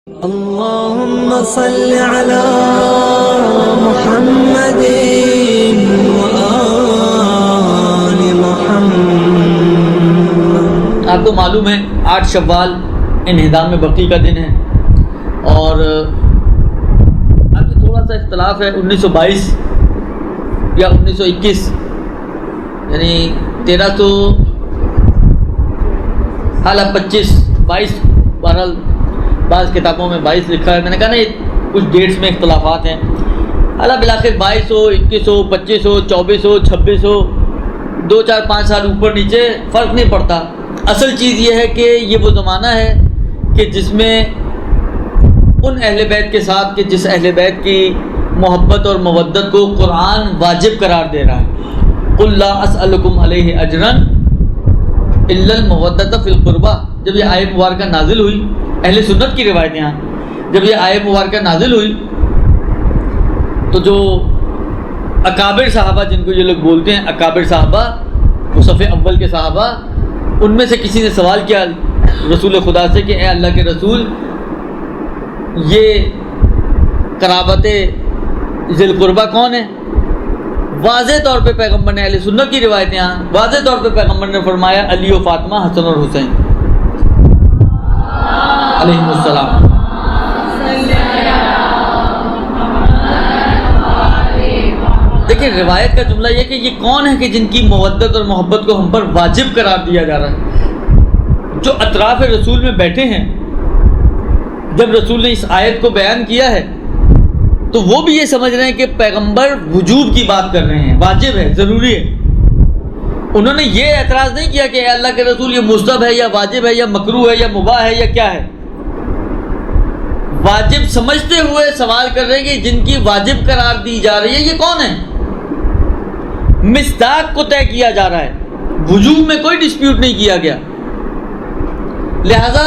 اللهم صل على محمد وآل محمد۔ آپ کو معلوم ہے 8 شوال انہدام بقی کا دن ہے، اور اب یہ تھوڑا سا اختلاف ہے 1922 یا 1921، یعنی 1325 22، بہرحال بعض کتابوں میں 22 لکھا ہے۔ میں نے کہا نا یہ کچھ ڈیٹس میں اختلافات ہیں، حالانکہ بالآخر 22 ہو 21 ہو 25 ہو 24 ہو 26 ہو، 2 4 5 سال اوپر نیچے فرق نہیں پڑتا۔ اصل چیز یہ ہے کہ یہ وہ زمانہ ہے کہ جس میں ان اہل بیت کے ساتھ کہ جس اہل بیت کی محبت اور مودت کو قرآن واجب قرار دے رہا ہے۔ قل لا اسألکم علیہ اجرا الا المودۃ فی القربہ، جب یہ آیت مبارکہ نازل ہوئی، اہل سنت کی روایت یہاں، جب یہ آیت مبارکہ نازل ہوئی تو جو اکابر صحابہ، جن کو یہ لوگ بولتے ہیں اکابر صحابہ، وہ صف اول کے صحابہ، ان میں سے کسی نے سوال کیا رسول خدا سے کہ اے اللہ کے رسول، یہ قرابت ذی القربہ کون ہے؟ واضح طور پہ پیغمبر نے، اہل سنت کی روایت یہاں، واضح طور پہ پیغمبر نے فرمایا علی و فاطمہ، حسن اور حسین علیہم السلام۔ دیکھیں روایت کا جملہ یہ کہ یہ کون ہے کہ جن کی مودت اور محبت کو ہم پر واجب قرار دیا جا رہا ہے؟ جو اطراف رسول میں بیٹھے ہیں، جب رسول نے اس آیت کو بیان کیا ہے تو وہ بھی یہ سمجھ رہے ہیں کہ پیغمبر وجوب کی بات کر رہے ہیں، واجب ہے، ضروری ہے۔ انہوں نے یہ اعتراض نہیں کیا کہ اے اللہ کے رسول یہ مستحب ہے یا واجب ہے یا مکروہ ہے یا مباح ہے یا کیا ہے۔ واجب سمجھتے ہوئے سوال کر رہے ہیں کہ جن کی واجب قرار دی جا رہی ہے یہ کون ہے؟ مصداق کو طے کیا جا رہا ہے، وجوب میں کوئی ڈسپیوٹ نہیں کیا گیا۔ لہذا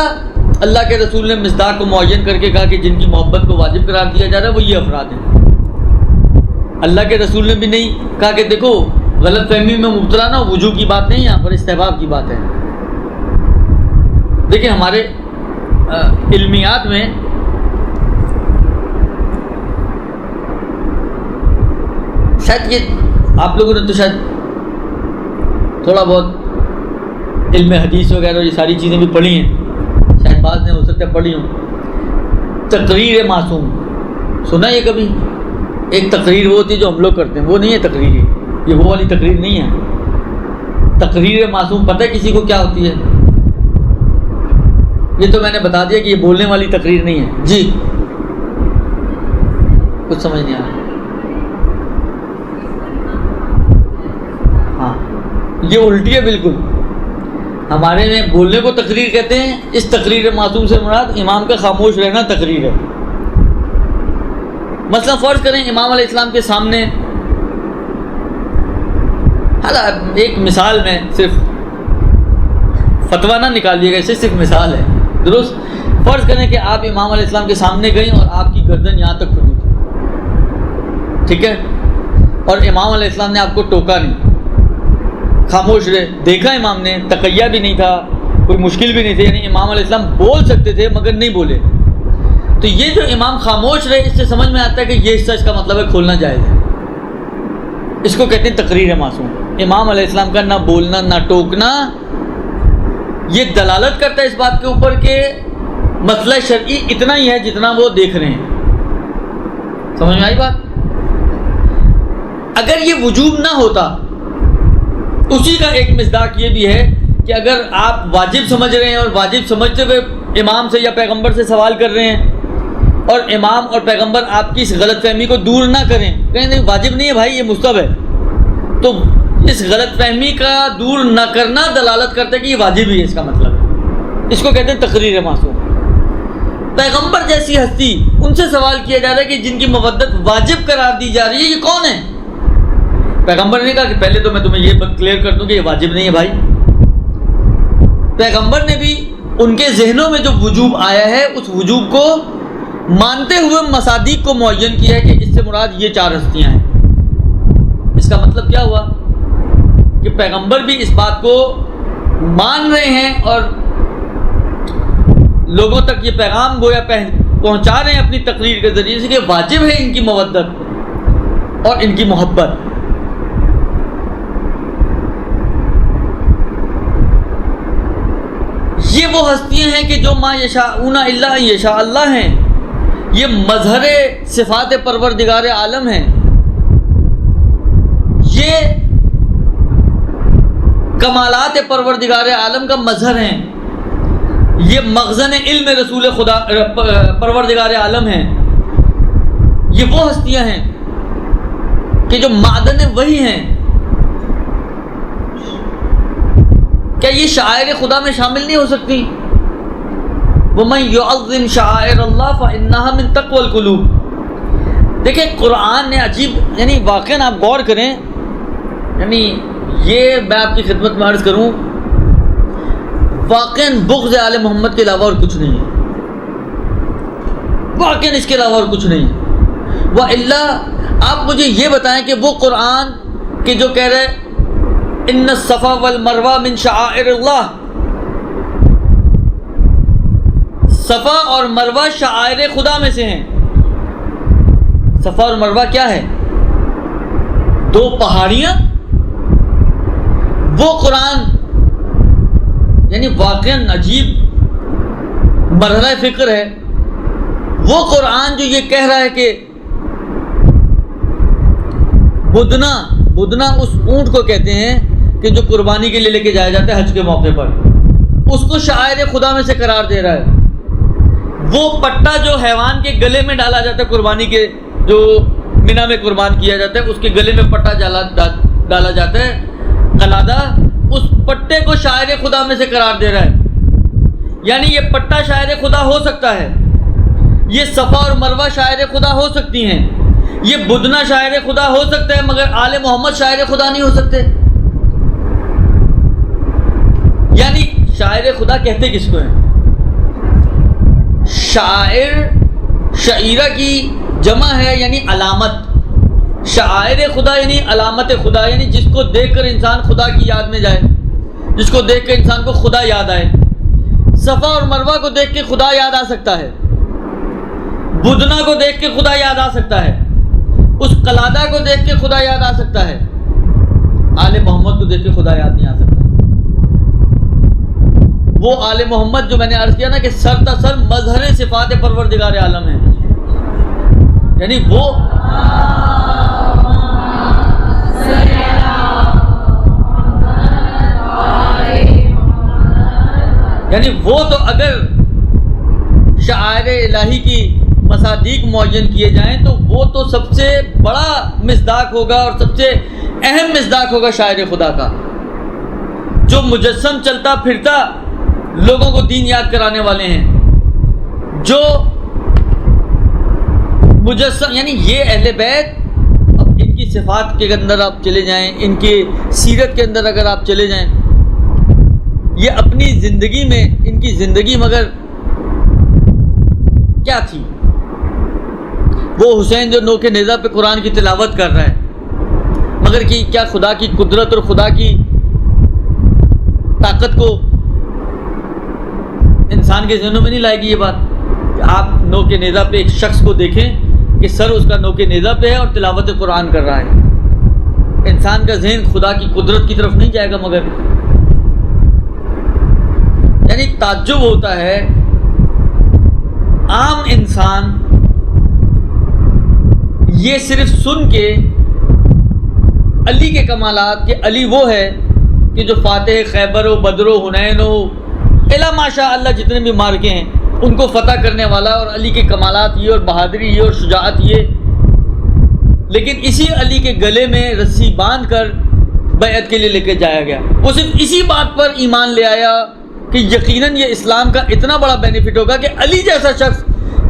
اللہ کے رسول نے مصداق کو معین کر کے کہا کہ جن کی محبت کو واجب قرار دیا جا رہا ہے وہ یہ افراد ہیں۔ اللہ کے رسول نے بھی نہیں کہا کہ دیکھو غلط فہمی میں مبتلا نہ ہو، وجوب کی بات نہیں ہے یہاں پر، استحباب کی بات ہے۔ دیکھیں ہمارے علمیات میں شاید یہ آپ لوگوں نے تو شاید تھوڑا بہت علم حدیث وغیرہ یہ ساری چیزیں بھی پڑھی ہیں، شاید بعض نے ہو سکتا ہے پڑھی ہوں۔ تقریر معصوم سنا یہ کبھی؟ ایک تقریر وہ ہوتی ہے جو ہم لوگ کرتے ہیں، وہ نہیں ہے تقریر، یہ وہ والی تقریر نہیں ہے۔ تقریر معصوم پتہ ہے کسی کو کیا ہوتی ہے؟ یہ تو میں نے بتا دیا کہ یہ بولنے والی تقریر نہیں ہے۔ جی کچھ سمجھ نہیں آ رہا؟ ہاں یہ الٹی ہے بالکل۔ ہمارے میں بولنے کو تقریر کہتے ہیں، اس تقریر معصوم سے مراد امام کا خاموش رہنا تقریر ہے۔ مثلا فرض کریں امام علیہ السلام کے سامنے، حالانکہ ایک مثال میں صرف فتویٰ نہ نکالیے گا، اسے صرف مثال ہے، درست؟ فرض کریں کہ آپ امام علیہ السلام کے سامنے گئیں اور آپ کی گردن یہاں تک پھٹی تھی، ٹھیک ہے، اور امام علیہ السلام نے آپ کو ٹوکا نہیں، خاموش رہے، دیکھا امام نے، تقیہ بھی نہیں تھا، کوئی مشکل بھی نہیں تھی، یعنی امام علیہ السلام بول سکتے تھے مگر نہیں بولے، تو یہ جو امام خاموش رہے اس سے سمجھ میں آتا ہے کہ یہ حصہ اس کا مطلب ہے کھولنا جائز ہے۔ اس کو کہتے ہیں تقریر معصوم۔ امام علیہ السلام کا نہ بولنا نہ ٹوکنا یہ دلالت کرتا ہے اس بات کے اوپر کہ مسئلہ شرعی اتنا ہی ہے جتنا وہ دیکھ رہے ہیں۔ سمجھ میں آئی بات؟ اگر یہ وجوب نہ ہوتا، اسی کا ایک مصداق یہ بھی ہے کہ اگر آپ واجب سمجھ رہے ہیں اور واجب سمجھتے ہوئے امام سے یا پیغمبر سے سوال کر رہے ہیں اور امام اور پیغمبر آپ کی اس غلط فہمی کو دور نہ کریں، کہیں نہیں واجب نہیں ہے بھائی یہ مستحب ہے، تو اس غلط فہمی کا دور نہ کرنا دلالت کرتا ہے کہ یہ واجب ہی ہے، اس کا مطلب ہے۔ اس کو کہتے ہیں تقریر معصوم۔ پیغمبر جیسی ہستی، ان سے سوال کیا جا رہا ہے کہ جن کی مودت واجب قرار دی جا رہی ہے یہ کون ہے؟ پیغمبر نے کہا کہ پہلے تو میں تمہیں یہ کلیئر کر دوں کہ یہ واجب نہیں ہے بھائی۔ پیغمبر نے بھی ان کے ذہنوں میں جو وجوب آیا ہے اس وجوب کو مانتے ہوئے مصادیق کو معین کیا ہے کہ اس سے مراد یہ 4 ہستیاں ہیں۔ اس کا مطلب کیا ہوا کہ پیغمبر بھی اس بات کو مان رہے ہیں اور لوگوں تک یہ پیغام گویا پہنچا رہے ہیں اپنی تقریر کے ذریعے سے کہ واجب ہے ان کی مودت اور ان کی محبت. یہ وہ ہستیاں ہیں کہ جو ما یشاءون الا ان یشاء اللہ ہیں. یہ مظہر صفات پروردگار عالم ہیں. یہ کمالات پروردگار عالم کا مظہر ہیں. یہ مخزن علم رسول خدا پروردگار عالم ہیں. یہ وہ ہستیاں ہیں کہ جو معدن وحی ہیں. کیا یہ شعائر خدا میں شامل نہیں ہو سکتی؟ وَمَن يُعَظِّمْ شَعَائِرَ اللَّهِ فَإِنَّهَا مِن تَقْوَى الْقُلُوبِ. دیکھیں قرآن نے عجیب یعنی واقعاً آپ غور کریں. یعنی یہ میں آپ کی خدمت میں عرض کروں واقعاً بغض آل محمد کے علاوہ اور کچھ نہیں ہے. واقعاً اس کے علاوہ اور کچھ نہیں ہے. وَإِلَّا آپ مجھے یہ بتائیں کہ وہ قرآن کہ جو کہہ رہے ان الصفا والمروہ من شعائر اللہ، صفا اور مروہ شعائر خدا میں سے ہیں. صفا اور مروہ کیا ہے؟ دو پہاڑیاں. وہ قرآن یعنی واقعاً عجیب مرحلہ فکر ہے. وہ قرآن جو یہ کہہ رہا ہے کہ بدنا اس اونٹ کو کہتے ہیں کہ جو قربانی کے لیے لے کے جایا جاتا ہے حج کے موقع پر، اس کو شاعر خدا میں سے قرار دے رہا ہے. وہ پٹا جو حیوان کے گلے میں ڈالا جاتا ہے قربانی کے جو مینا میں قربان کیا جاتا ہے، اس کے گلے میں پٹا ڈالا جاتا ہے قلادہ، اس پٹے کو شاعر خدا میں سے قرار دے رہا ہے. یعنی یہ پٹا شاعر خدا ہو سکتا ہے، یہ صفا اور مروہ شاعر خدا ہو سکتی ہیں، یہ بدنا شاعر خدا ہو سکتا ہے، مگر آل محمد شاعر خدا نہیں ہو سکتے. یعنی شاعر خدا کہتے کس کو ہیں؟ شاعر شعیرہ کی جمع ہے یعنی علامت. شاعر خدا یعنی علامت خدا، یعنی جس کو دیکھ کر انسان خدا کی یاد میں جائے، جس کو دیکھ کر انسان کو خدا یاد آئے. صفا اور مروہ کو دیکھ کے خدا یاد آ سکتا ہے، بدنا کو دیکھ کے خدا یاد آ سکتا ہے، اس قلادہ کو دیکھ کے خدا یاد آ سکتا ہے. آل محمد کو دیکھ کے خدا یاد نہیں آ سکتا. وہ آل محمد جو میں نے عرض کیا نا کہ سر تا سر مظہر صفات پروردگار عالم ہے. یعنی وہ تو اگر شعائر الہی کی مصادیق معین کیے جائیں تو وہ تو سب سے بڑا مصداق ہوگا اور سب سے اہم مصداق ہوگا شاعر خدا کا، جو مجسم چلتا پھرتا لوگوں کو دین یاد کرانے والے ہیں. جو مجسم یعنی یہ اہل بیت، اب ان کی صفات کے اندر آپ چلے جائیں، ان کی سیرت کے اندر اگر آپ چلے جائیں، یہ اپنی زندگی میں ان کی زندگی مگر کیا تھی؟ وہ حسین جو نوک نیزہ پہ قرآن کی تلاوت کر رہا ہے، مگر کہ کیا خدا کی قدرت اور خدا کی طاقت کو انسان کے ذہنوں میں نہیں لائے گی یہ بات کہ آپ نوک نیزہ پہ ایک شخص کو دیکھیں کہ سر اس کا نوک نیزہ پہ ہے اور تلاوت قرآن کر رہا ہے. انسان کا ذہن خدا کی قدرت کی طرف نہیں جائے گا. مگر یعنی تعجب ہوتا ہے عام انسان یہ صرف سن کے علی کے کمالات کہ علی وہ ہے کہ جو فاتح خیبر و بدر و حنین و الا ماشاء اللہ جتنے بھی مارکے ہیں ان کو فتح کرنے والا، اور علی کے کمالات یہ اور بہادری یہ اور شجاعت یہ. لیکن اسی علی کے گلے میں رسی باندھ کر بیعت کے لیے لے کے جایا گیا. وہ صرف اسی بات پر ایمان لے آیا کہ یقیناً یہ اسلام کا اتنا بڑا بینیفٹ ہوگا کہ علی جیسا شخص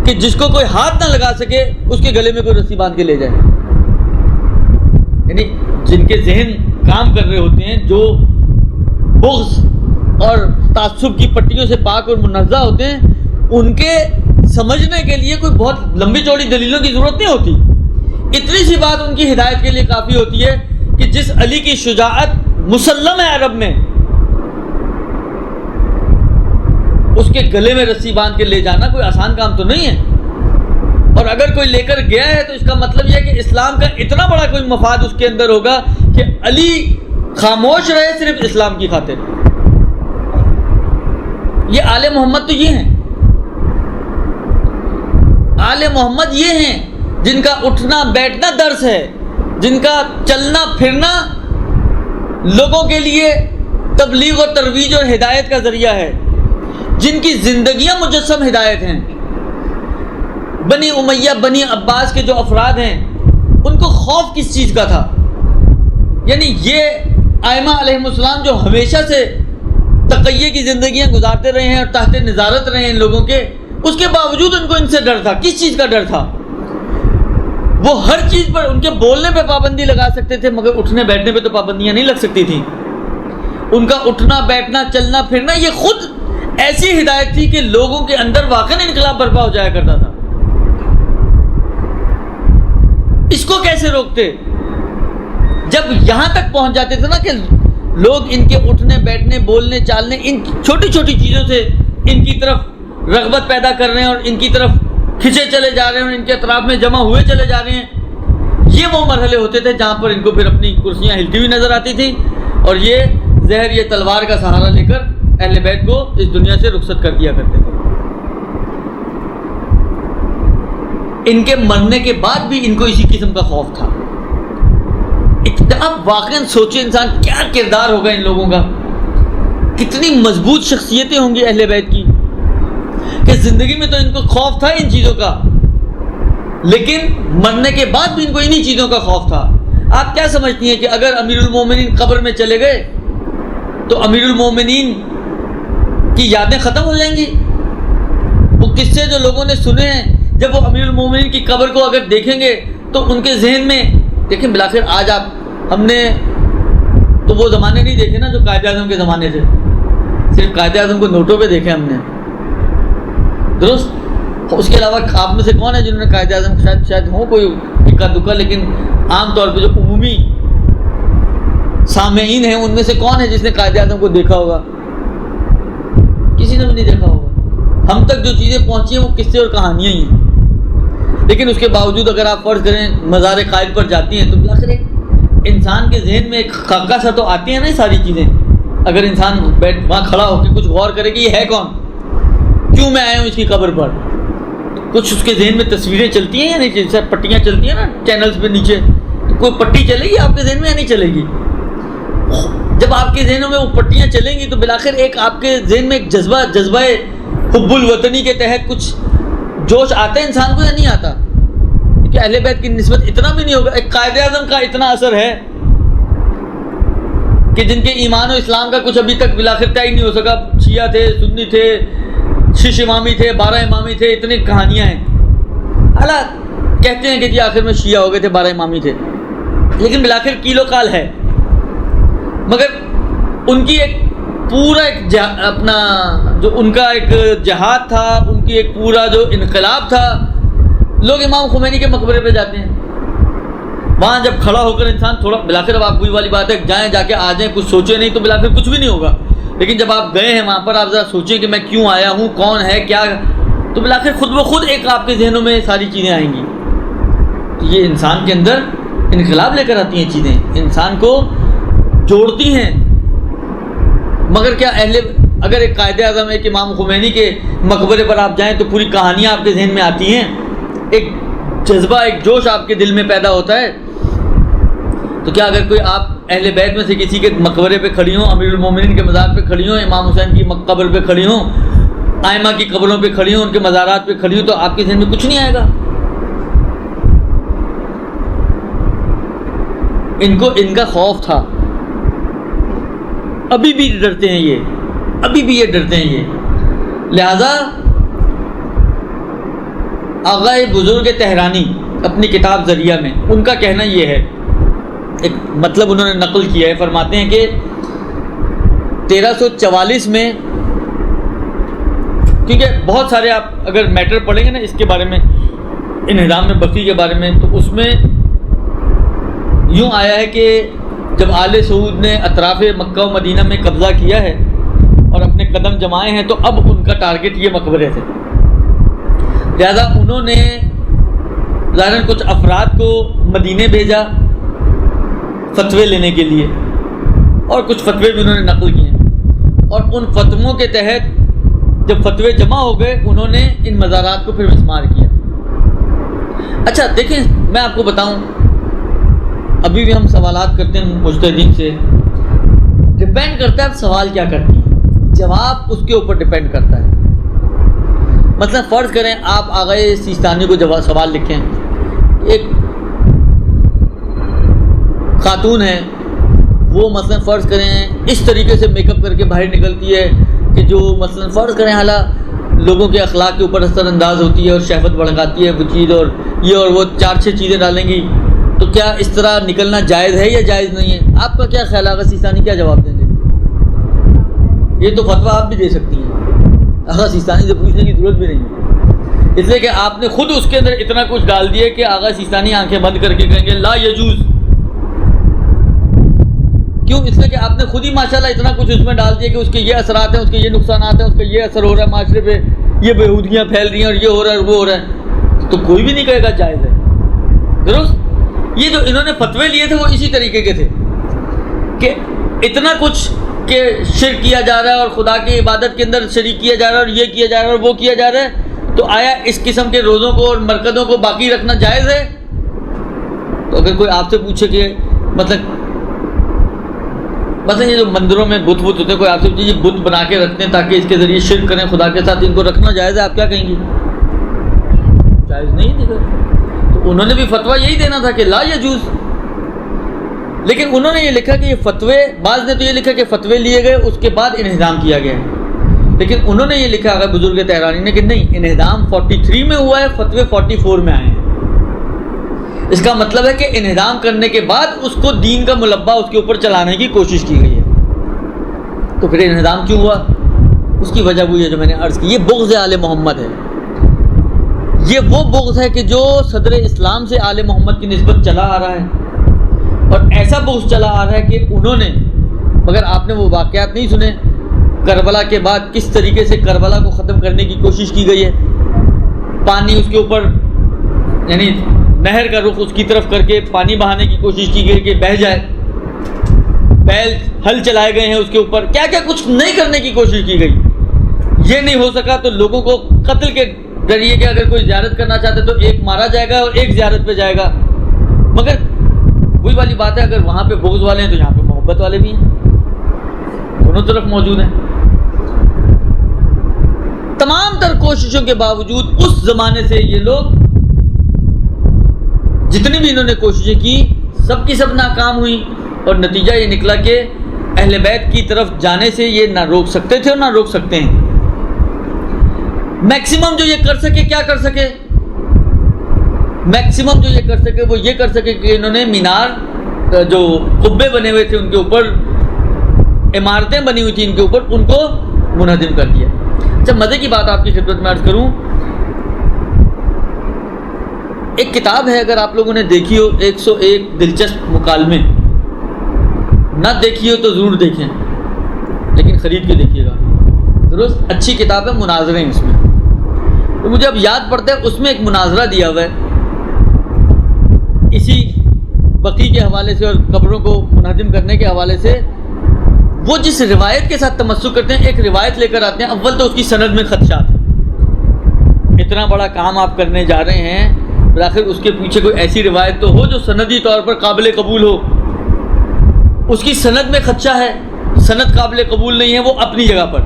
کہ جس کو کوئی ہاتھ نہ لگا سکے اس کے گلے میں کوئی رسی باندھ کے لے جائے. یعنی جن کے ذہن کام کر رہے ہوتے ہیں، جو بغض اور تعصب کی پٹیوں سے پاک اور منزہ ہوتے ہیں، ان کے سمجھنے کے لیے کوئی بہت لمبی چوڑی دلیلوں کی ضرورت نہیں ہوتی. اتنی سی بات ان کی ہدایت کے لیے کافی ہوتی ہے کہ جس علی کی شجاعت مسلم ہے عرب میں، اس کے گلے میں رسی باندھ کے لے جانا کوئی آسان کام تو نہیں ہے. اور اگر کوئی لے کر گیا ہے تو اس کا مطلب یہ ہے کہ اسلام کا اتنا بڑا کوئی مفاد اس کے اندر ہوگا کہ علی خاموش رہے صرف اسلام کی خاطر. یہ آل محمد تو یہ ہیں، آل محمد یہ ہیں جن کا اٹھنا بیٹھنا درس ہے، جن کا چلنا پھرنا لوگوں کے لیے تبلیغ اور ترویج اور ہدایت کا ذریعہ ہے، جن کی زندگیاں مجسم ہدایت ہیں. بنی امیہ بنی عباس کے جو افراد ہیں ان کو خوف کس چیز کا تھا؟ یعنی یہ ائمہ علیہم السلام جو ہمیشہ سے تقیہ کی زندگیاں گزارتے رہے ہیں اور تحت نظارت رہے ہیں ان لوگوں کے، اس کے باوجود ان کو ان سے ڈر تھا. کس چیز کا ڈر تھا؟ وہ ہر چیز پر، ان کے بولنے پہ پابندی لگا سکتے تھے مگر اٹھنے بیٹھنے پہ تو پابندیاں نہیں لگ سکتی تھیں. ان کا اٹھنا بیٹھنا چلنا پھرنا یہ خود ایسی ہدایت تھی کہ لوگوں کے اندر واقعی انقلاب برپا ہو جایا کرتا تھا. اس کو کیسے روکتے؟ جب یہاں تک پہنچ جاتے تھے نا کہ لوگ ان کے اٹھنے بیٹھنے بولنے چالنے ان چھوٹی چھوٹی چیزوں سے ان کی طرف رغبت پیدا کر رہے ہیں اور ان کی طرف کھنچے چلے جا رہے ہیں اور ان کے اطراف میں جمع ہوئے چلے جا رہے ہیں. یہ وہ مرحلے ہوتے تھے جہاں پر ان کو پھر اپنی کرسیاں ہلتی ہوئی نظر آتی تھیں اور یہ زہر یہ تلوار کا سہارا لے کر اہل بیت کو اس دنیا سے رخصت کر دیا کرتے تھے. ان کے مرنے کے بعد بھی ان کو اسی قسم کا خوف تھا. اب واقعاً سوچے انسان کیا کردار ہوگا ان لوگوں کا، کتنی مضبوط شخصیتیں ہوں گی اہل بیت کی، کہ زندگی میں تو ان کو خوف تھا ان چیزوں کا لیکن مرنے کے بعد بھی ان کو انہی چیزوں کا خوف تھا. آپ کیا سمجھتی ہیں کہ اگر امیر المومنین قبر میں چلے گئے تو امیر المومنین کی یادیں ختم ہو جائیں گی؟ وہ قصے جو لوگوں نے سنے ہیں جب وہ امیر المومنین کی قبر کو اگر دیکھیں گے تو ان کے ذہن میں دیکھیں بالآخر آج ہم نے تو وہ زمانے نہیں دیکھے نا جو قائد اعظم کے زمانے تھے، صرف قائد اعظم کو نوٹوں پہ دیکھے ہم نے، درست؟ اس کے علاوہ آپ میں سے کون ہے جنہوں نے قائد اعظم شاید ہو کوئی اکا دکا، لیکن عام طور پہ جو عمومی سامعین ہیں ان میں سے کون ہے جس نے قائد اعظم کو دیکھا ہوگا؟ کسی نے بھی نہیں دیکھا ہوگا. ہم تک جو چیزیں پہنچی ہیں وہ قصے اور کہانیاں ہی ہیں. لیکن اس کے باوجود اگر آپ فرض کریں مزار قائد پر جاتی ہیں تو بالآخر ایک انسان کے ذہن میں ایک خاکہ سا تو آتی ہیں نا ساری چیزیں. اگر انسان وہاں کھڑا ہو کے کچھ غور کرے کہ یہ ہے کون، کیوں میں آیا ہوں اس کی قبر پر، کچھ اس کے ذہن میں تصویریں چلتی ہیں یا نہیں؟ جیسے پٹیاں چلتی ہیں نا چینلز پہ نیچے، تو کوئی پٹی چلے گی آپ کے ذہن میں یا نہیں چلے گی؟ جب آپ کے ذہنوں میں وہ پٹیاں چلیں گی تو بالآخر ایک آپ کے ذہن میں ایک جذبہ حب الوطنی کے تحت کچھ جوش آتا ہے انسان کو یا نہیں آتا؟ کہ اہل بیت کی نسبت اتنا بھی نہیں ہوگا. ایک قائد اعظم کا اتنا اثر ہے کہ جن کے ایمان و اسلام کا کچھ ابھی تک بالآخر طے نہیں ہو سکا. شیعہ تھے، سنی تھے، شش امامی تھے، 12 امامی تھے، اتنی کہانیاں ہیں. حالات کہتے ہیں کہ جی آخر میں شیعہ ہو گئے تھے، 12 امامی تھے، لیکن بالآخر کیل و کال ہے. مگر ان کی ایک پورا ایک اپنا جو ان کا ایک جہاد تھا، ان کی ایک پورا جو انقلاب تھا. لوگ امام خمینی کے مقبرے پہ جاتے ہیں، وہاں جب کھڑا ہو کر انسان تھوڑا بالآخر اب آپ وہی والی بات ہے جائیں جا کے آ جائیں کچھ سوچے نہیں تو بالآخر کچھ بھی نہیں ہوگا. لیکن جب آپ گئے ہیں وہاں پر آپ ذرا سوچیں کہ میں کیوں آیا ہوں، کون ہے کیا، تو بالآخر خود بخود ایک آپ کے ذہنوں میں ساری چیزیں آئیں گی. تو یہ انسان کے اندر انقلاب لے کر آتی ہیں چیزیں، انسان کو جوڑتی ہیں. مگر کیا اگر ایک قائد اعظم ایک امام خمینی کے مقبرے پر آپ جائیں تو پوری کہانیاں آپ کے ذہن میں آتی ہیں، ایک جذبہ ایک جوش آپ کے دل میں پیدا ہوتا ہے. تو کیا اگر کوئی آپ اہل بیت میں سے کسی کے مقبرے پہ کھڑی ہوں، امیر المومنین کے مزار پہ کھڑی ہوں، امام حسین کی قبر پہ کھڑی ہوں، ائمہ کی قبروں پہ کھڑی ہوں، ان کے مزارات پہ کھڑی ہوں، تو آپ کے ذہن میں کچھ نہیں آئے گا؟ ان کو ان کا خوف تھا. ابھی بھی ڈرتے ہیں یہ ڈرتے ہیں یہ. لہذا آغائے بزرگ تہرانی اپنی کتاب ذریعہ میں ان کا کہنا یہ ہے، ایک مطلب انہوں نے نقل کیا ہے، فرماتے ہیں کہ 1344 میں، کیونکہ بہت سارے آپ اگر میٹر پڑھیں گے نا اس کے بارے میں، انہدام میں بقی کے بارے میں، تو اس میں یوں آیا ہے کہ جب آل سعود نے اطراف مکہ و مدینہ میں قبضہ کیا ہے اور اپنے قدم جمائے ہیں تو اب ان کا ٹارگٹ یہ مقبرے تھے. لہذا انہوں نے ظاہراً کچھ افراد کو مدینے بھیجا فتوے لینے کے لیے، اور کچھ فتوے بھی انہوں نے نقل کیے، اور ان فتووں کے تحت جب فتوے جمع ہو گئے انہوں نے ان مزارات کو پھر مسمار کیا۔ اچھا دیکھیں، میں آپ کو بتاؤں، ابھی بھی ہم سوالات کرتے ہیں مجتہدین سے، ڈپینڈ کرتا ہے آپ سوال کیا کرتی ہیں، جواب اس کے اوپر ڈپینڈ کرتا ہے۔ مثلا فرض کریں آپ آغا سیستانی کو جواب سوال لکھیں، ایک خاتون ہے، وہ مثلا فرض کریں اس طریقے سے میک اپ کر کے باہر نکلتی ہے کہ جو مثلا فرض کریں حالا لوگوں کے اخلاق کے اوپر اثر انداز ہوتی ہے اور شہوت بھڑکاتی ہے وہ چیز، اور یہ اور وہ 4-6 چیزیں ڈالیں گی، تو کیا اس طرح نکلنا جائز ہے یا جائز نہیں ہے؟ آپ کا کیا خیال ہے؟ آغا سیستانی کیا جواب دیں گے؟ یہ تو فتویٰ آپ بھی دے سکتی ہیں، آغا سیستانی سے پوچھنے کی ضرورت بھی نہیں ہے، اس لیے کہ آپ نے خود اس کے اندر اتنا کچھ ڈال دیا کہ آغا سیستانی آنکھیں بند کر کے کہیں گے لا یجوز۔ کیوں؟ اس لیے کہ آپ نے خود ہی ماشاءاللہ اتنا کچھ اس میں ڈال دیا کہ اس کے یہ اثرات ہیں، اس کے یہ نقصانات ہیں، اس کا یہ اثر ہو رہا ہے معاشرے پہ، یہ بےہودگیاں پھیل رہی ہیں اور یہ ہو رہا ہے اور وہ ہو رہا ہے، تو کوئی بھی نہیں کہے گا جائز ہے۔ درست؟ یہ جو انہوں نے فتوے لیے تھے وہ اسی طریقے کے تھے کہ اتنا کچھ کہ شرک کیا جا رہا ہے اور خدا کی عبادت کے اندر شریک کیا جا رہا ہے اور یہ کیا جا رہا ہے اور وہ کیا جا رہا ہے، تو آیا اس قسم کے روزوں کو اور مرکزوں کو باقی رکھنا جائز ہے؟ تو اگر کوئی آپ سے پوچھے کہ مثلا یہ جو مندروں میں بت ہوتے ہیں، کوئی آپ سے پوچھے یہ بت بنا کے رکھتے ہیں تاکہ اس کے ذریعے شرک کریں خدا کے ساتھ، ان کو رکھنا جائز ہے، آپ کیا کہیں گے؟ جائز نہیں دیکھا۔ تو انہوں نے بھی فتویٰ یہی دینا تھا کہ لا یجوز، لیکن انہوں نے یہ لکھا کہ یہ فتوے، بعض نے تو یہ لکھا کہ فتوے لیے گئے اس کے بعد انہدام کیا گیا ہے، لیکن انہوں نے یہ لکھا اگر بزرگ تہرانی نے کہ نہیں، انہدام 43 میں ہوا ہے، فتوے 44 میں آئے ہیں۔ اس کا مطلب ہے کہ انہدام کرنے کے بعد اس کو دین کا ملبہ اس کے اوپر چلانے کی کوشش کی گئی ہے۔ تو پھر انہدام کیوں ہوا؟ اس کی وجہ وہ یہ جو میں نے عرض کی، یہ بغض آل محمد ہے۔ یہ وہ بغض ہے کہ جو صدر اسلام سے آل محمد کی نسبت چلا آ رہا ہے، اور ایسا بغض چلا آ رہا ہے کہ انہوں نے، مگر آپ نے وہ واقعات نہیں سنے کربلا کے بعد کس طریقے سے کربلا کو ختم کرنے کی کوشش کی گئی ہے، پانی اس کے اوپر، یعنی نہر کا رخ اس کی طرف کر کے پانی بہانے کی کوشش کی گئی کہ بہہ جائے، بیل ہل چلائے گئے ہیں اس کے اوپر، کیا کیا کچھ نہیں کرنے کی کوشش کی گئی۔ یہ نہیں ہو سکا تو لوگوں کو قتل کے ذریعے کہ اگر کوئی زیارت کرنا چاہتے تو ایک مارا جائے گا اور ایک زیارت پہ جائے گا، مگر وہی والی بات ہے، اگر وہاں پہ بغض والے ہیں تو یہاں پہ محبت والے بھی ہیں، دونوں طرف موجود ہیں۔ تمام تر کوششوں کے باوجود اس زمانے سے یہ لوگ جتنی بھی انہوں نے کوششیں کی سب کی سب ناکام ہوئی، اور نتیجہ یہ نکلا کہ اہل بیت کی طرف جانے سے یہ نہ روک سکتے تھے اور نہ روک سکتے ہیں۔ میکسیمم جو یہ کر سکے، کیا کر سکے؟ میکسیمم جو یہ کر سکے وہ یہ کر سکے کہ انہوں نے مینار، جو قبے بنے ہوئے تھے ان کے اوپر، عمارتیں بنی ہوئی تھیں ان کے اوپر، ان کو منہدم کر دیا۔ اچھا مزے کی بات آپ کی خدمت میں عرض کروں، ایک کتاب ہے اگر آپ لوگوں نے دیکھی ہو، 101 دلچسپ مکالمے، نہ دیکھی ہو تو ضرور دیکھیں، لیکن خرید کے دیکھیے گا، درست اچھی کتاب ہے، مناظرے ہیں اس میں۔ تو مجھے اب یاد پڑتا ہے اس میں ایک مناظرہ دیا ہوا ہے اسی بقی کے حوالے سے اور قبروں کو منہدم کرنے کے حوالے سے۔ وہ جس روایت کے ساتھ تمسک کرتے ہیں، ایک روایت لے کر آتے ہیں، اول تو اس کی سند میں خدشات ہیں، اتنا بڑا کام آپ کرنے جا رہے ہیں، بالآخر اس کے پیچھے کوئی ایسی روایت تو ہو جو سندی طور پر قابل قبول ہو۔ اس کی سند میں خدشہ ہے، سند قابل قبول نہیں ہے، وہ اپنی جگہ پر،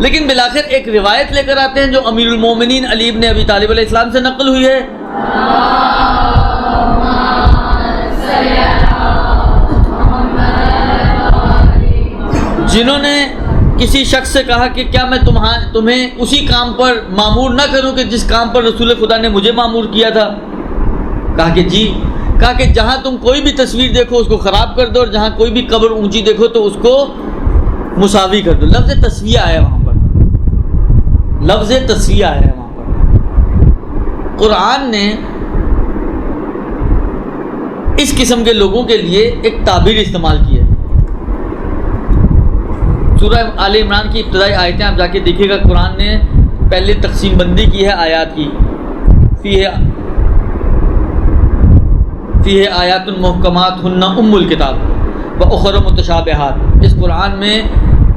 لیکن بالآخر ایک روایت لے کر آتے ہیں جو امیر المومنین علی بن ابی طالب علیہ السلام سے نقل ہوئی ہے، جنہوں نے کسی شخص سے کہا کہ کیا میں تمہیں اسی کام پر مامور نہ کروں کہ جس کام پر رسول خدا نے مجھے مامور کیا تھا؟ کہا کہ جی۔ کہا کہ جہاں تم کوئی بھی تصویر دیکھو اس کو خراب کر دو، اور جہاں کوئی بھی قبر اونچی دیکھو تو اس کو مساوی کر دو۔ لفظ تسویہ آیا وہاں پر، لفظ تسویہ آیا وہاں پر۔ قرآن نے اس قسم کے لوگوں کے لیے ایک تعبیر استعمال کی ہے۔ سورہ آل عمران کی ابتدائی آیتیں آپ جا کے دیکھیے گا، قرآن نے پہلے تقسیم بندی کی ہے آیات کی، فیہ فیہ آیات محکمات ہن ام الکتاب و اخر متشابہات، اس قرآن میں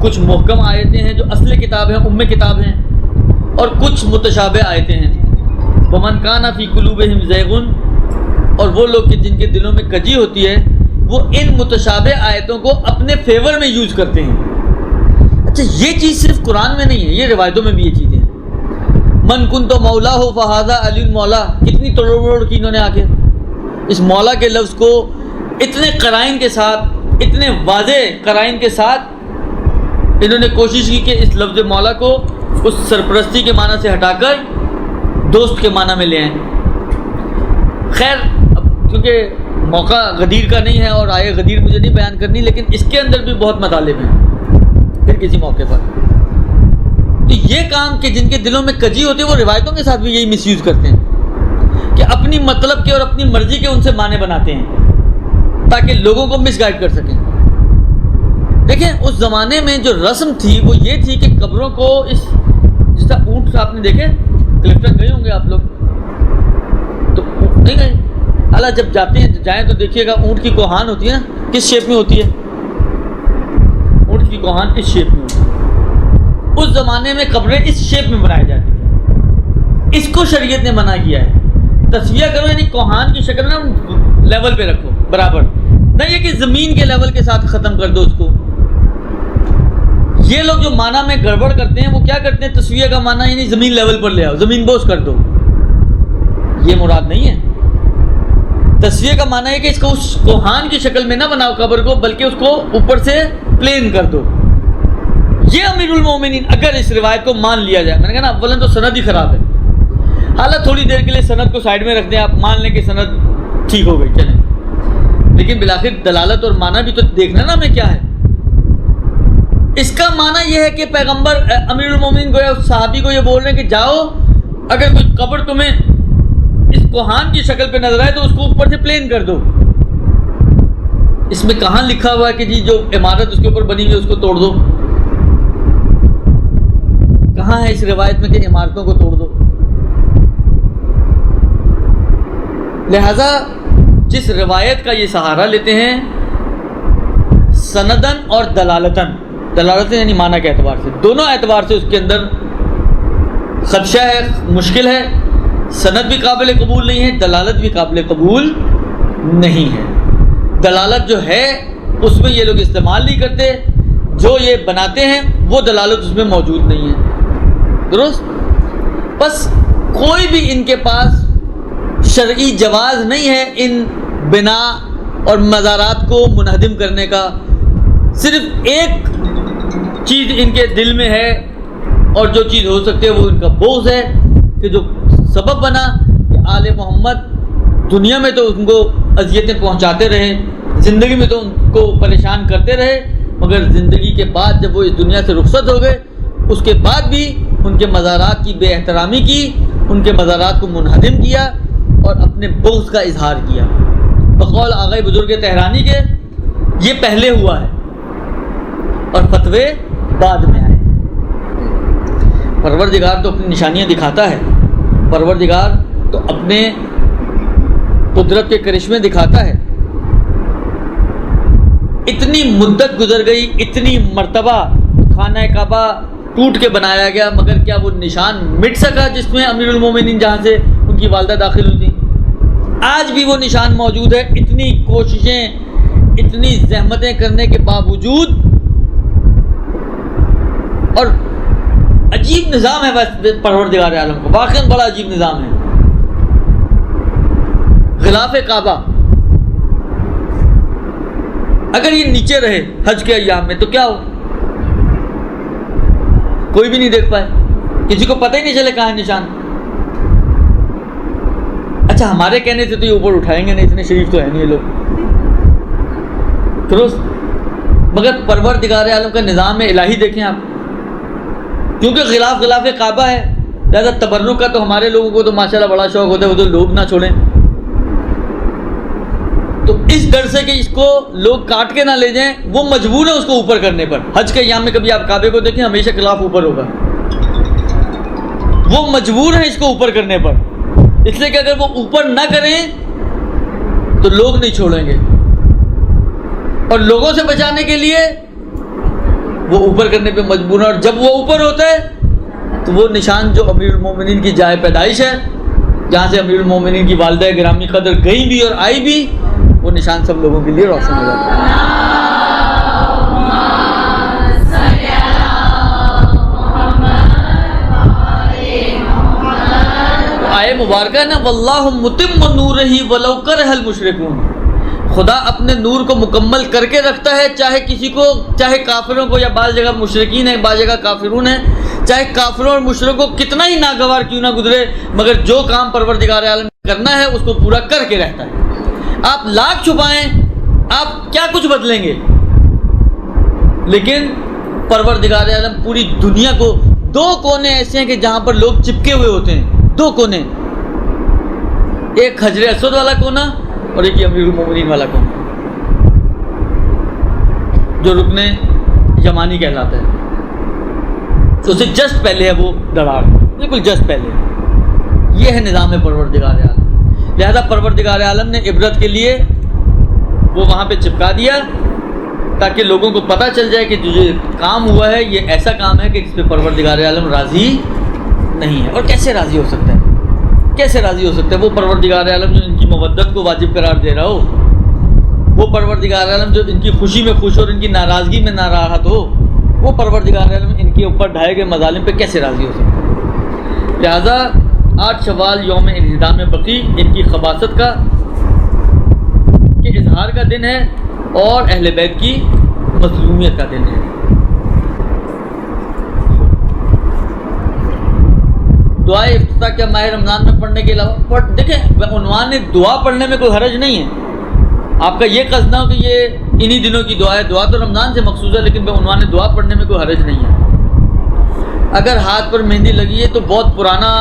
کچھ محکم آیتیں ہیں جو اصل کتاب ہیں، ام کتاب ہیں، اور کچھ متشابہ آیتیں ہیں۔ ومن کان فی قلوبہم زیغ، اور وہ لوگ جن کے دلوں میں کجی ہوتی ہے وہ ان متشابہ آیتوں کو اپنے فیور میں یوز کرتے ہیں۔ اچھا یہ چیز صرف قرآن میں نہیں ہے، یہ روایتوں میں بھی یہ چیزیں ہیں۔ من کنت مولا ہو فہذا علی مولا، کتنی توڑ کی انہوں نے آ کے اس مولا کے لفظ کو اتنے قرائن کے ساتھ، اتنے واضح قرائن کے ساتھ انہوں نے کوشش کی کہ اس لفظ مولا کو اس سرپرستی کے معنی سے ہٹا کر دوست کے معنی میں لے آئیں۔ خیر اب کیونکہ موقع غدیر کا نہیں ہے اور آئے غدیر مجھے نہیں بیان کرنی، لیکن اس کے اندر بھی بہت مطالب ہیں پھر کسی موقع پر۔ تو یہ کام کہ جن کے دلوں میں کجی ہوتی ہے وہ روایتوں کے ساتھ بھی یہی مس یوز کرتے ہیں کہ اپنی مطلب کے اور اپنی مرضی کے ان سے معنی بناتے ہیں تاکہ لوگوں کو مس گائیڈ کر سکیں۔ دیکھیں اس زمانے میں جو رسم تھی وہ یہ تھی کہ قبروں کو جس طرح اونٹ آپ نے دیکھے، کلفٹن گئے ہوں گے آپ لوگ تو نہیں گئے، حالانکہ جب جاتے ہیں جائیں تو دیکھیے گا اونٹ کی کوہان ہوتی ہے نا، کس شیپ میں ہوتی ہے؟ اونٹ کی کوہان اس شیپ میں ہوتی ہے۔ اس زمانے میں قبریں اس شیپ میں بنائی جاتی تھیں، اس کو شریعت نے منع کیا ہے۔ تسویہ کرو یعنی کوہان کی شکل نا لیول پہ رکھو برابر، نہ یہ کہ زمین کے لیول کے ساتھ ختم کر دو اس کو۔ یہ لوگ جو معنی میں گڑبڑ کرتے ہیں وہ کیا کرتے ہیں، تسویہ کا معنی یعنی زمین لیول پر لے آؤ، زمین بوس کر دو، یہ مراد نہیں ہے۔ تسویہ کا معنی ہے کہ اس کو اس کوہان کی شکل میں نہ بناؤ قبر کو، بلکہ اس کو اوپر سے پلین کر دو۔ یہ امیر المومنین اگر اس روایت کو مان لیا جائے، میں نے کہا نا اولاً تو سند ہی خراب ہے، حالانکہ تھوڑی دیر کے لیے سند کو سائڈ میں رکھ دیں، آپ مان لیں کہ سند ٹھیک ہو گئی چلیں، لیکن بالآخر دلالت اور معنی بھی تو دیکھنا نا ہمیں کیا ہے۔ اس کا معنی یہ ہے کہ پیغمبر امیر المومنین کو یا اس صحابی کو یہ بول رہے ہیں کہ جاؤ اگر کوئی قبر تمہیں اس کوہان کی شکل پہ نظر آئے تو اس کو اوپر سے پلین کر دو۔ اس میں کہاں لکھا ہوا ہے کہ جی جو عمارت اس کے اوپر بنی ہوئی ہے اس کو توڑ دو؟ کہاں ہے اس روایت میں کہ عمارتوں کو توڑ دو؟ لہذا جس روایت کا یہ سہارا لیتے ہیں سندن اور دلالتن، دلالتن یعنی معنی کے اعتبار سے، دونوں اعتبار سے اس کے اندر خدشہ ہے، مشکل ہے، سند بھی قابل قبول نہیں ہے، دلالت بھی قابل قبول نہیں ہے۔ دلالت جو ہے اس میں یہ لوگ استعمال نہیں کرتے، جو یہ بناتے ہیں وہ دلالت اس میں موجود نہیں ہے، درست؟ بس کوئی بھی ان کے پاس شرعی جواز نہیں ہے ان بنا اور مزارات کو منہدم کرنے کا۔ صرف ایک چیز ان کے دل میں ہے اور جو چیز ہو سکتی ہے وہ ان کا بغض ہے کہ جو سبب بنا کہ آل محمد دنیا میں تو ان کو اذیتیں پہنچاتے رہے، زندگی میں تو ان کو پریشان کرتے رہے، مگر زندگی کے بعد جب وہ اس دنیا سے رخصت ہو گئے اس کے بعد بھی ان کے مزارات کی بے احترامی کی، ان کے مزارات کو منہدم کیا اور اپنے بغض کا اظہار کیا۔ بقول آغا بزرگ تہرانی کے یہ پہلے ہوا ہے اور فتوے بعد میں آئے۔ پروردگار تو اپنی نشانیاں دکھاتا ہے، پروردگار تو اپنے قدرت کے کرشمے دکھاتا ہے۔ اتنی مدت گزر گئی، اتنی مرتبہ خانہ کعبہ ٹوٹ کے بنایا گیا، مگر کیا وہ نشان مٹ سکا جس میں امیر المومنین جہاں سے ان کی والدہ داخل ہوئی تھی؟ آج بھی وہ نشان موجود ہے۔ اتنی کوششیں، اتنی زحمتیں کرنے کے باوجود، اور عجیب نظام ہے بس پروردگار عالم کو، واقعاً بڑا عجیب نظام ہے۔ غلاف کعبہ اگر یہ نیچے رہے حج کے ایام میں تو کیا ہو؟ کوئی بھی نہیں دیکھ پائے، کسی کو پتہ ہی نہیں چلے کہاں ہے نشان۔ اچھا ہمارے کہنے سے تو یہ اوپر اٹھائیں گے نہیں، اتنے شریف تو ہے نہیں یہ لوگ، درست؟ مگر پروردگار عالم کا نظام الہی دیکھیں آپ، کیونکہ غلاف کعبہ ہے، لہٰذا تبرک کا تو ہمارے لوگوں کو تو ماشاءاللہ بڑا شوق ہوتا ہے، وہ تو لوگ نہ چھوڑیں، تو اس ڈر سے کہ اس کو لوگ کاٹ کے نہ لے جائیں وہ مجبور ہے اس کو اوپر کرنے پر۔ حج کے ایام میں کبھی آپ کعبے کو دیکھیں ہمیشہ غلاف اوپر ہوگا، وہ مجبور ہے اس کو اوپر کرنے پر، اس لیے کہ اگر وہ اوپر نہ کریں تو لوگ نہیں چھوڑیں گے، اور لوگوں سے بچانے کے لیے وہ اوپر کرنے پہ مجبور ہیں، اور جب وہ اوپر ہوتا ہے تو وہ نشان جو امیر المومنین کی جائے پیدائش ہے، جہاں سے امیر المومنین کی والدہ گرامی قدر گئی بھی اور آئی بھی، وہ نشان سب لوگوں کے لیے روشن ہو جاتا ہے۔ آئے مبارکہ نا واللہ متم نورہ ولو کرہ المشرکون، خدا اپنے نور کو مکمل کر کے رکھتا ہے، چاہے کسی کو، چاہے کافروں کو، یا بعض جگہ مشرکین ہیں بعض جگہ کافرون ہیں، چاہے کافروں اور مشرکوں کو کتنا ہی ناگوار کیوں نہ گزرے، مگر جو کام پروردگار عالم نے کرنا ہے اس کو پورا کر کے رہتا ہے۔ آپ لاکھ چھپائیں، آپ کیا کچھ بدلیں گے، لیکن پروردگار عالم پوری دنیا کو، دو کونے ایسے ہیں کہ جہاں پر لوگ چپکے ہوئے ہوتے ہیں، دو کونے، ایک حجر اسود والا کونا اور ایک امیر المومنین والا کونا، جو رکن یمانی کہلاتا ہے، تو اسے جسٹ پہلے ہے وہ دراڑ، بالکل جسٹ پہلے۔ یہ ہے نظام پروردگار عالم، لہذا پروردگار عالم نے عبرت کے لیے وہ وہاں پہ چپکا دیا تاکہ لوگوں کو پتہ چل جائے کہ جو یہ کام ہوا ہے یہ ایسا کام ہے کہ اس پہ پروردگار عالم راضی نہیں ہے۔ اور کیسے راضی ہو سکتا ہے، کیسے راضی ہو سکتا ہے؟ وہ پروردگار عالم جو ان کی مودت کو واجب قرار دے رہا ہو، وہ پروردگار عالم جو ان کی خوشی میں خوش اور ان کی ناراضگی میں ناراحت ہو، وہ پروردگار عالم ان کے اوپر ڈھائے گئے مظالم پہ کیسے راضی ہو سکتا ہے؟ لہٰذا 8 شوال یوم انہدام بقی ان کی خباثت کا کہ اظہار کا دن ہے، اور اہل بیت کی مظلومیت کا دن ہے۔ دعائے افتتاح کیا ماہ رمضان میں پڑھنے کے علاوہ دیکھیں عنوان دعا پڑھنے میں کوئی حرج نہیں ہے، آپ کا یہ قصد نہ ہو کہ یہ انہی دنوں کی دعا ہے، دعا تو رمضان سے مخصوص ہے، لیکن عنوان دعا پڑھنے میں کوئی حرج نہیں ہے۔ اگر ہاتھ پر مہندی لگی ہے تو بہت پرانا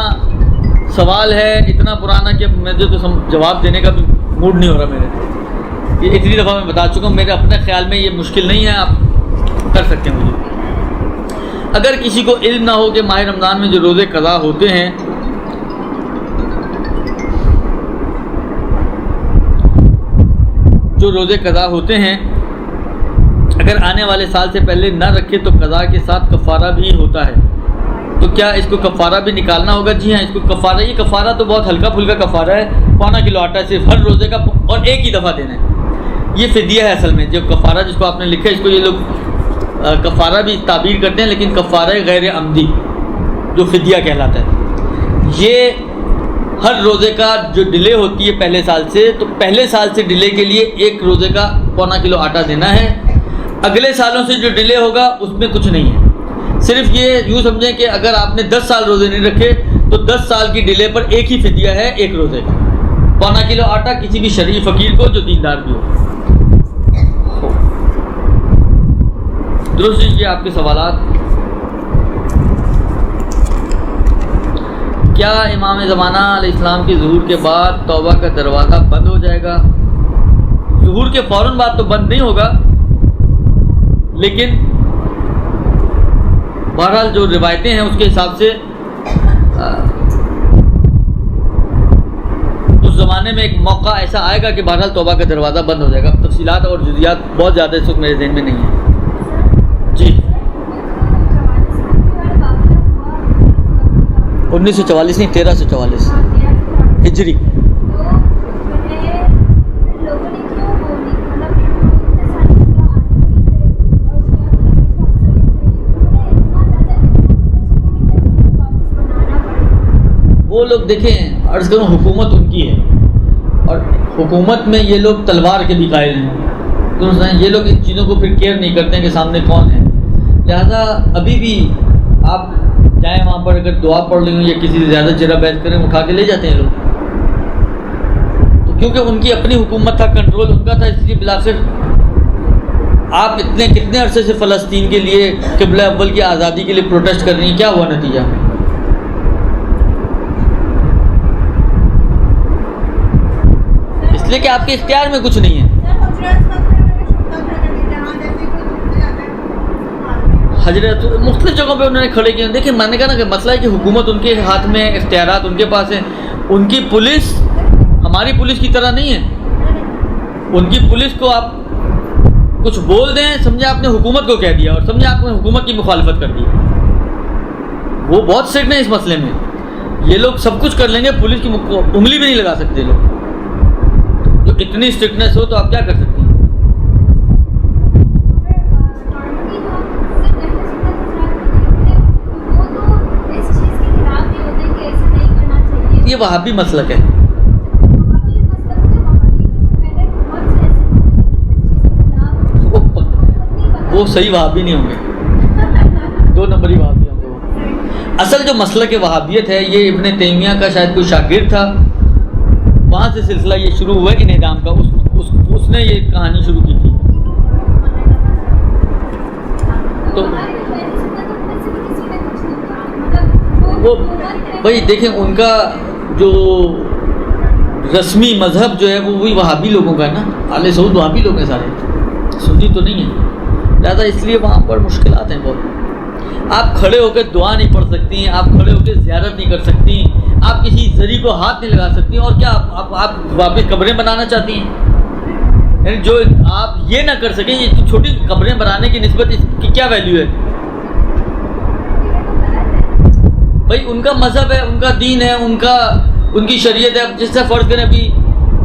سوال ہے، اتنا پرانا کہ مجھے تو جواب دینے کا بھی موڈ نہیں ہو رہا میرے، یہ اتنی دفعہ میں بتا چکا ہوں، میرے اپنے خیال میں یہ مشکل نہیں ہے، آپ کر سکتے ہیں مجھے۔ اگر کسی کو علم نہ ہو کہ ماہ رمضان میں جو روزے قضا ہوتے ہیں، جو روزے قضا ہوتے ہیں اگر آنے والے سال سے پہلے نہ رکھے تو قضا کے ساتھ کفارہ بھی ہوتا ہے، تو کیا اس کو کفارہ بھی نکالنا ہوگا؟ جی ہاں، اس کو کفارہ، یہ کفارہ تو بہت ہلکا پھلکا کفارہ ہے، 1.25 کلو آٹا صرف ہر روزے کا، اور ایک ہی دفعہ دینا ہے۔ یہ فدیہ ہے اصل میں، جو کفارہ جس کو آپ نے لکھا ہے، اس کو یہ لوگ کفارہ بھی تعبیر کرتے ہیں، لیکن کفارہ غیر عمدی جو فدیہ کہلاتا ہے، یہ ہر روزے کا جو ڈیلے ہوتی ہے پہلے سال سے، تو پہلے سال سے ڈیلے کے لیے ایک روزے کا 1.25 کلو آٹا دینا ہے، اگلے سالوں سے جو ڈیلے ہوگا اس میں کچھ نہیں ہے، صرف یہ یوں سمجھیں کہ اگر آپ نے 10 سال روزے نہیں رکھے تو 10 سال کی ڈیلے پر ایک ہی فدیہ ہے، ایک روزے کا 1.25 کلو آٹا کسی بھی شرعی فقیر کو جو دیندار بھی ہو۔ درست لیجیے آپ کے سوالات۔ کیا امام زمانہ علیہ السلام کے ظہور کے بعد توبہ کا دروازہ بند ہو جائے گا؟ ظہور کے فوراً بعد تو بند نہیں ہوگا، لیکن بہرحال جو روایتیں ہیں اس کے حساب سے اس زمانے میں ایک موقع ایسا آئے گا کہ بہرحال توبہ کا دروازہ بند ہو جائے گا۔ تفصیلات اور جزیات بہت زیادہ اس وقت میرے ذہن میں نہیں ہیں۔ جی 1944 نہیں، 1344 ہجری۔ وہ لوگ دیکھیں، عرض کروں حکومت ان کی ہے، اور حکومت میں یہ لوگ تلوار کے بھی قائل ہیں، تو یہ لوگ ان چیزوں کو پھر کیئر نہیں کرتے ہیں کہ سامنے کون ہے، لہذا ابھی بھی آپ جائیں وہاں پر، اگر دعا پڑھ لیں یا کسی سے زیادہ چہرہ بحث کریں، اٹھا کے لے جاتے ہیں لوگ، تو کیونکہ ان کی اپنی حکومت تھا، کنٹرول ان کا تھا، اس لیے بلاخر آپ کتنے عرصے سے فلسطین کے لیے، قبلہ اول کی آزادی کے لیے پروٹیسٹ کر رہی ہیں، کیا ہوا نتیجہ؟ اس لیے کہ آپ کے اختیار میں کچھ نہیں ہے۔ حضرت مختلف جگہوں پہ انہوں نے کھڑے کیے، دیکھیں میں نے کہا نا کہ مسئلہ ہے کہ حکومت ان کے ہاتھ میں، اختیارات ان کے پاس ہیں، ان کی پولیس ہماری پولیس کی طرح نہیں ہے، ان کی پولیس کو آپ کچھ بول دیں، سمجھے آپ نے حکومت کو کہہ دیا، اور سمجھے آپ نے حکومت کی مخالفت کر دی. وہ بہت اسٹرکٹ ہیں اس مسئلے میں. یہ لوگ سب کچھ کر لیں گے، پولیس کی انگلی بھی نہیں لگا سکتے لوگ. جو اتنی اسٹرکٹنیس ہو تو آپ کیا کر سکتے ہیں؟ یہ وہابی مسلک ہے. وہ صحیح وہابی نہیں ہوں گے، 2 نمبری وہابی ہوں گے. وہ اصل جو مسلک وہابیت ہے یہ ابن تیمیہ کا شاید کوئی شاگرد تھا، وہاں سے سلسلہ یہ شروع ہوا ہے انہدام کا. اس نے یہ کہانی شروع کی تھی. تو وہ بھائی دیکھیں ان کا جو رسمی مذہب جو ہے وہ وہی وہابی لوگوں کا ہے نا. آل سعود وہابی لوگ ہیں سارے، سنی تو نہیں ہیں. لہٰذا اس لیے وہاں پر مشکلات ہیں بہت. آپ کھڑے ہو کے دعا نہیں پڑھ سکتی ہیں، آپ کھڑے ہو کے زیارت نہیں کر سکتی، آپ کسی زری کو ہاتھ نہیں لگا سکتی، اور کیا آپ واپس قبریں بنانا چاہتی ہیں؟ یعنی جو آپ یہ نہ کر سکیں، یہ چھوٹی قبریں بنانے کی نسبت اس کی کیا ویلیو ہے؟ بھائی ان کا مذہب ہے، ان کا دین ہے، ان کی شریعت ہے. اب جس سے فرض کریں ابھی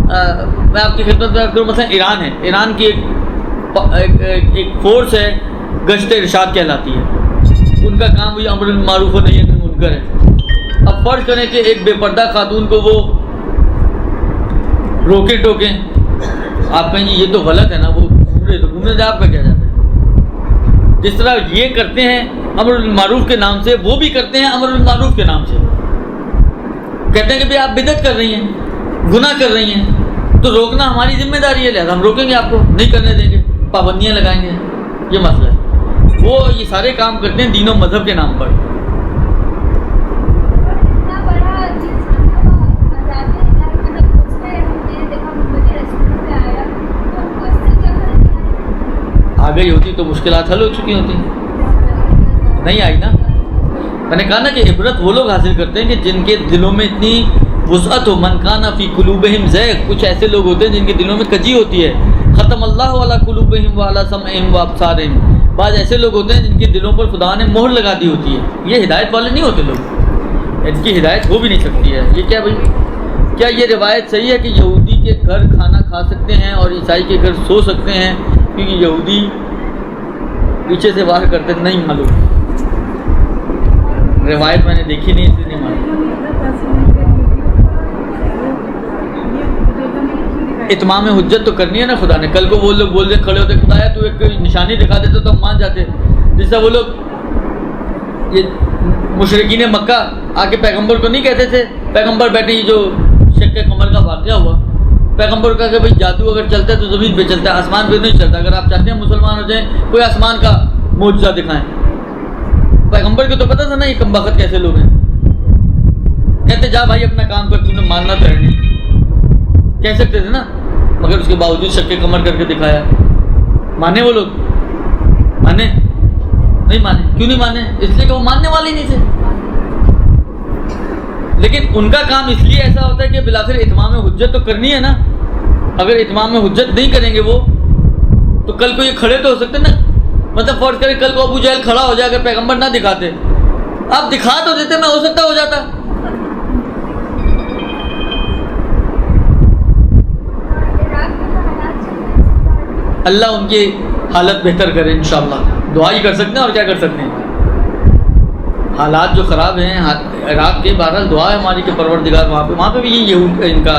میں آپ کی خدمت میں کروں، مثلا ایران ہے، ایران کی ایک فورس ہے گشت ارشاد کہلاتی ہے. ان کا کام وہی امر بالمعروف و نہی عن المنکر ہے. اب فرض کریں کہ ایک بے پردہ خاتون کو وہ روکے ٹوکیں، آپ کہیں گے یہ تو غلط ہے نا، وہ گھومنے جا آپ کا کیا جاتا ہے؟ جس طرح یہ کرتے ہیں امر بالمعروف کے نام سے، وہ بھی کرتے ہیں امر بالمعروف کے نام سے. کہتے ہیں کہ بھائی آپ بدعت کر رہی ہیں، گناہ کر رہی ہیں، تو روکنا ہماری ذمہ داری ہے، لہٰذا ہم روکیں گے، آپ کو نہیں کرنے دیں گے، پابندیاں لگائیں گے. یہ مسئلہ ہے. وہ یہ سارے کام کرتے ہیں دین و مذہب کے نام پر. آ گئی ہوتی تو مشکلات حل ہو چکی ہوتی، نہیں آئی نا. میں نے کہا نا کہ عبرت وہ لوگ حاصل کرتے ہیں کہ جن کے دلوں میں اتنی وسعت ہو. من کان فی قلوبہم زیغ، کچھ ایسے لوگ ہوتے ہیں جن کے دلوں میں کجی ہوتی ہے. ختم اللہ علی قلوبہم وعلی سمعہم وابصارہم. بعض ایسے لوگ ہوتے ہیں جن کے دلوں پر خدا نے مہر لگا دی ہوتی ہے. یہ ہدایت والے نہیں ہوتے لوگ، ان کی ہدایت ہو بھی نہیں سکتی ہے. یہ کیا بھائی، کیا یہ روایت صحیح ہے کہ یہودی کے گھر کھانا کھا سکتے ہیں اور عیسائی کے گھر سو سکتے ہیں کیونکہ یہودی پیچھے سے وار کرتے؟ نہیں معلوم، روایت میں نے دیکھی نہیں، اس لیے نہیں معلوم. اتمام حجت تو کرنی ہے نا خدا نے. کل کو وہ لوگ بول دے کھڑے ہوتے خدایا تو ایک نشانی دکھا دیتے تو ہم مان جاتے. جس طرح وہ لوگ یہ مشرکین مکہ آ کے پیغمبر کو نہیں کہتے تھے، پیغمبر بیٹھے یہ جو شق قمر کا واقعہ ہوا، پیغمبر کا کہ بھائی جادو اگر چلتا ہے تو زمین پہ چلتا ہے، آسمان پہ نہیں چلتا. اگر آپ چاہتے ہیں مسلمان ہو جائیں کوئی آسمان کا معجزہ دکھائیں. پیغمبر کو تو پتہ تھا نا یہ کم بخت کیسے لوگ ہیں. کہتے جا بھائی اپنا کام کر، تم نے ماننا تو ہے نہیں، کہہ سکتے تھے نا، مگر اس کے باوجود شق قمر کر کے دکھایا. مانے وہ لوگ؟ مانے؟ نہیں مانے. کیوں نہیں مانے؟ اس لیے کہ وہ ماننے والے نہیں تھے. لیکن ان کا کام اس لیے ایسا ہوتا ہے کہ بالآخر اتمام حجت تو کرنی ہے نا. اگر اتمام حجت نہیں کریں گے وہ تو کل کو یہ کھڑے تو ہو سکتے نا. مطلب فرض کریں کل کو ابو جہل کھڑا ہو جائے اگر پیغمبر نہ دکھاتے، آپ دکھا تو دیتے، میں ہو سکتا ہو جاتا. اللہ ان کی حالت بہتر کرے انشاءاللہ. دعا ہی کر سکتے ہیں اور کیا کر سکتے ہیں. حالات جو خراب ہیں عراق کے، بہرحال دعا ہے ہماری کہ پروردگار وہاں پہ بھی یہ ان کا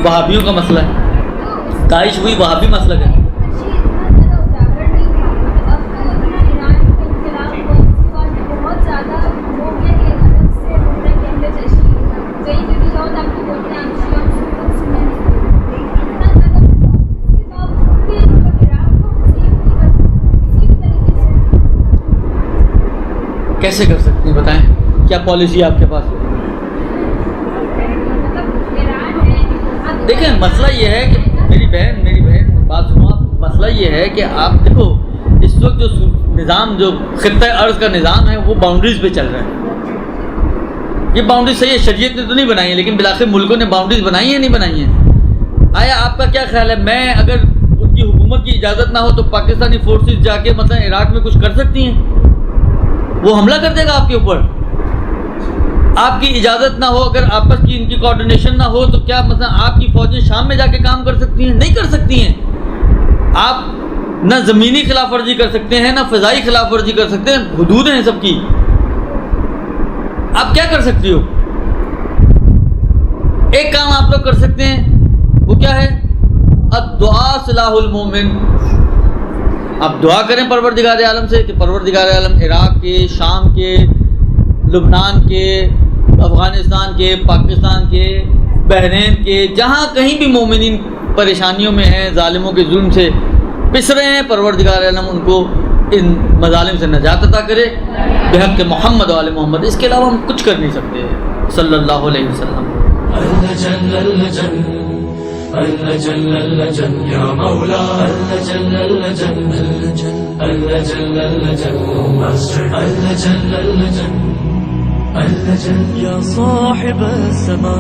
وہابیوں کا مسئلہ ہے. داعش وہی وہابی مسلک ہے. کیسے کر سکتے ہیں بتائیں، کیا پالیسی آپ کے پاس؟ دیکھیں مسئلہ یہ ہے کہ میری بہن بات سنو آپ. مسئلہ یہ ہے کہ آپ دیکھو اس وقت جو نظام، جو خطہ ارض کا نظام ہے وہ باؤنڈریز پہ چل رہا ہے. یہ باؤنڈریز صحیح ہے، شریعت نے تو نہیں بنائی ہے، لیکن بالآخر ملکوں نے باؤنڈریز بنائی ہیں نہیں بنائی ہیں. آیا آپ کا کیا خیال ہے، میں اگر ان کی حکومت کی اجازت نہ ہو تو پاکستانی فورسز جا کے مثلا عراق میں کچھ کر سکتی ہیں؟ وہ حملہ کر دے گا آپ کے اوپر. آپ کی اجازت نہ ہو، اگر آپس کی ان کی کوآرڈینیشن نہ ہو تو کیا مثلا آپ کی فوجیں شام میں جا کے کام کر سکتی ہیں؟ نہیں کر سکتی ہیں. آپ نہ زمینی خلاف ورزی کر سکتے ہیں، نہ فضائی خلاف ورزی کر سکتے ہیں، حدود ہیں سب کی. آپ کیا کر سکتے ہو؟ ایک کام آپ لوگ کر سکتے ہیں، وہ کیا ہے؟ الدعاء سلاح المومن. آپ دعا کریں پروردگار عالم سے کہ پروردگار عالم عراق کے، شام کے، لبنان کے، افغانستان کے، پاکستان کے، بحرین کے، جہاں کہیں بھی مومنین پریشانیوں میں ہیں، ظالموں کے ظلم سے پس رہے ہیں، پروردگار عالم ان کو ان مظالم سے نجات عطا کرے بحق محمد و آل محمد. اس کے علاوہ ہم کچھ کر نہیں سکتے صلی اللہ علیہ وسلم. يا مولا يا صاحب السماء